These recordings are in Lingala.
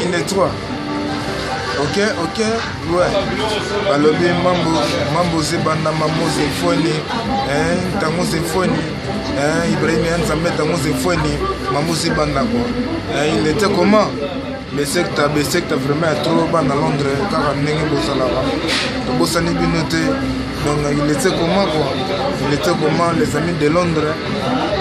Il est 3. Ok, ouais. Balobi mambo zebanda mambo zefoni, tango zefoni, Ibrahim Nzambe tango zefoni, mambo zebanda quoi. Il était comment? Mais c'est que vraiment trop bas dans Londres, car on n'est pas là-bas. Bosani binoté. Donc il était comment quoi? Il était comment les amis de Londres?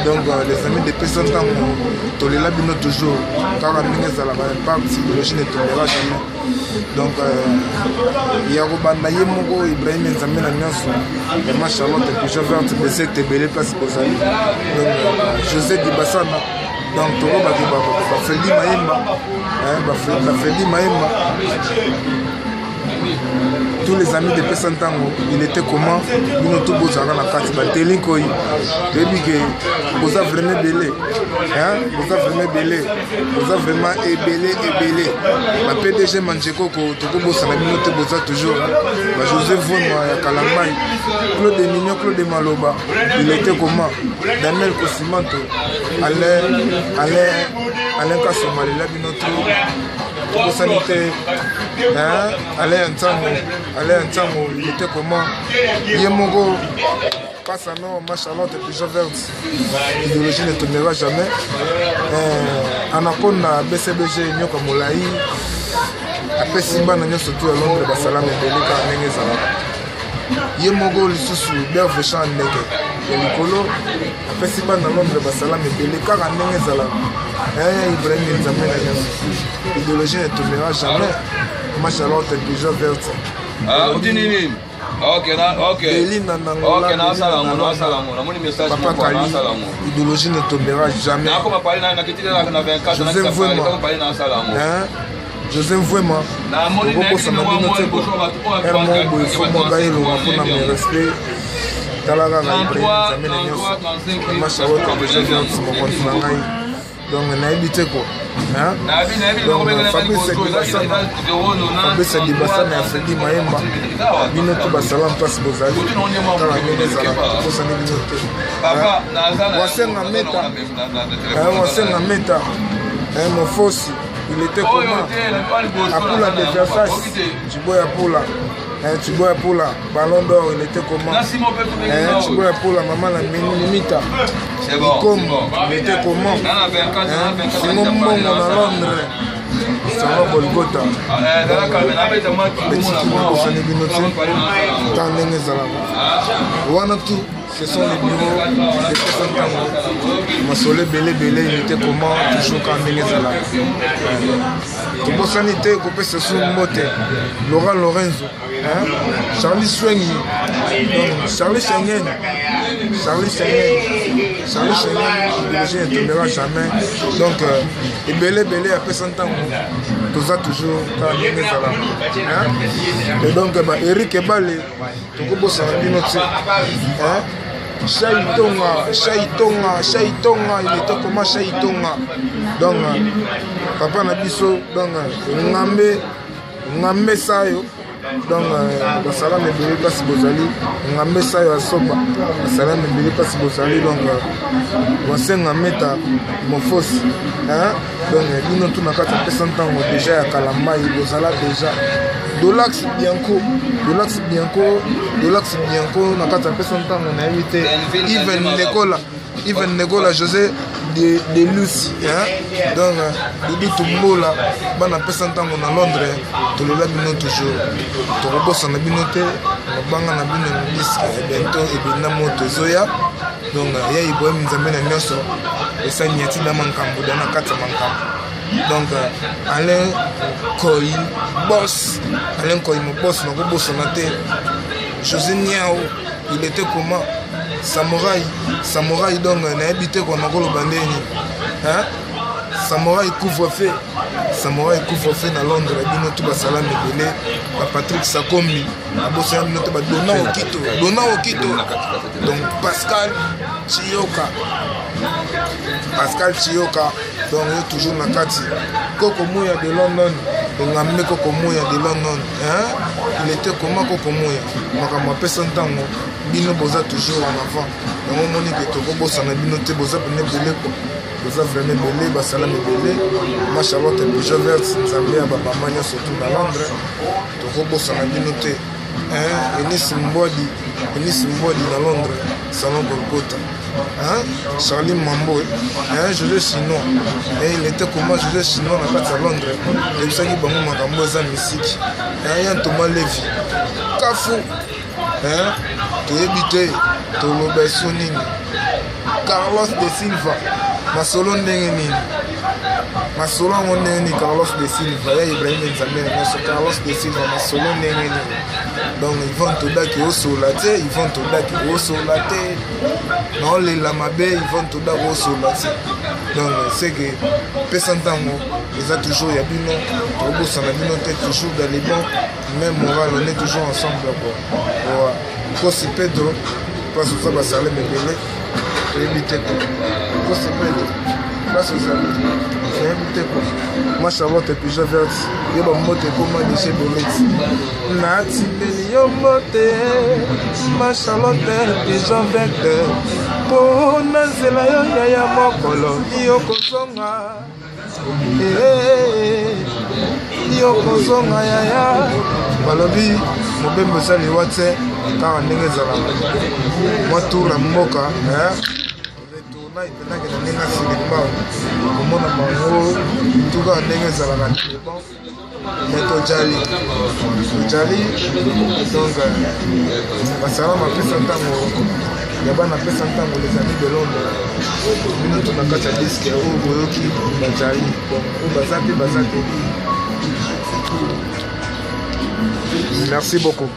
Donc les amis de personnes qui ont là bino toujours, car on n'est pas là-bas. Pas psychologie ne tombera jamais. Donc il y a Robanda Yemoko, Ibrahim Nzambe na Nyanso, et ma Charlotte et puis je vais te baisser que tu es belle place pour ça. Donc José Dibassana. Donc Toro Bafeli Maïmba, tous les amis de Pessantango, il était comment? Nous nous tous dans la carte, Télinkoi, baby que vous avez vraiment belé, vous avez vraiment belé, vous avez vraiment ébélé. Ma PDG Manjeko, Tokobo Sanabino Teboza toujours, Joseph Von Kalamai, Claude Mignon, Claude Maloba, il était comment? Daniel Cosimanto, Alain Kassomali, là, notre sanité, Alain Ntango, il était comment? Yemogo, passe à nom, ma Charlotte et puis Joverts. L'idéologie ne tombera jamais. Anaconda, BCBG, Nyoka Moulaï, après Simba, nous sommes surtout à Londres, Bassalam et Belika, Nengezala. Yemogo, Lissusu, Bervechan, Nege, Elikolo, après Simba, dans Londres, Bassalam et Belika, Nengezala. Ibrahim Nzambe na Nyanso. L'idéologie ne tombera jamais. Ma Charlotte et puis Joverts. Ah, on dit Nini. Ok. Papa Kali, l'idéologie ne tombera jamais. Joseph Vouema, donc on a évité quoi. Fabrice Dibassana a fait Maïmba. Binoto Bassalam passe Bozali. Meta. Mon fossi. Il était comment? Apula de Versailles. Chiboya Poula, Ballon d'Or, il était comment? Chiboya Poula, maman la Minimita. Il était comment? Simon Mongo à Londres. Ça va Golgotha. Ce sont les bureaux des personnes. Massolé Belé, il était comment? Toujours quand on est là. Tout sanité, coupé ce sous Moté, Laurent Lorenzo, Charlie Swing, Charlie Schengen, il ne tombera jamais. Donc, et Belé, après 100 ans, tout ça toujours quand on est là. Et donc, Eric Ebale, tout le monde s'en a Chaïtonga, il était comment Chaïtonga? Donc, papa Nabiso, donc, Ngambe Sayo, donc, Bassalam et Bélé Passe Bozali, Ngambe Sayo à Soba, Bassalam et Bélé Passe Bozali, donc, Wasen Ngameta, Mofos, donc, nous nous tournons à 4 déjà à Kalamba, il Bozala déjà. Dolax Bianco, on a 4 personnes, on a invité Yves Negola, José de Lucie, donc Bibi Tumbola, on a personne on a Londres, tout le labino toujours, tout le boss en a binoté, on a banga na disque, bientôt et bien moto Zoya, donc il y a Ibrahim Nzambe na Nyoso, et ça n'y a-t-il dans Mankambo, dans la 4 Mankambo. Donc Alain Koy, boss, mon boss, mon boss en a été. José Niao, il était comment? Samouraï donc on a habité qu'on a le bandeni. Samouraï couvre-feu dans Londres, Binoto Bassalam et Belé, Patrick Sakombi, Abosséan Binoto Dona Okito. Donc Pascal Chioka, donc il est toujours dans Kati. Koko Mouya de London, engambe kokomoya de London. Il était comment kokomoya makambo apesa ntango bino boza toujours en avant yango moni ke tokobosana bino te boza pene ebele ko boza vraiment ebele basala mebele ma Charlotte Pigeon Vert nzambe ya bamama nyonso tu na Londres tokobosana bino te Enis Mbwadi na Londres salon Golgotha. Charlie Mambo, José Chinois, il était comment José Chinois à Londres, et vous savez que bon makambo za musique, Thomas Levy, Kafu, tu habité, tu l'obéissonine, Carlos de Silva, ma solo n'engeni, ma solo n'engeni Carlos de Silva, ya Ibrahim Nzambe, ma Carlos de Silva, ma solo n'engeni. Donc ils vont tout d'accord au solaté, ils vont tout d'accord au solaté. Non les lamabé, ils vont tout d'accord au solaté. Donc c'est que Pessantango, ils ont toujours y a bino, Togo Sanabino est toujours dans les bons, même moral, on est toujours ensemble quoi. Voilà. Kosi Pedro, parce que ça va saler mes bébés, tu éviter quoi. Kosi Pedro, parce que ça tu éviter quoi. Ma Charlotte Pigeon Vert, il y a un mot de comment de chez Belletti. Nati Belio Mote, ma Charlotte Pigeon Vert, pour Nazela Yaya Mokolo, Yokozonga, Yokozonga Yaya, Balobi, Mobembo Sali Wate, car Ningezala, Matura Moka, il peut pas que les gens se débattent. Au monde a tout cas les gens se la mais Tojali, donc Basara m'a fait s'entendre. Yaba n'a fait s'entendre les amis de Londres. Nous tout n'a qu'à disque au Boyoki, Bajali, au Bazate. Merci beaucoup.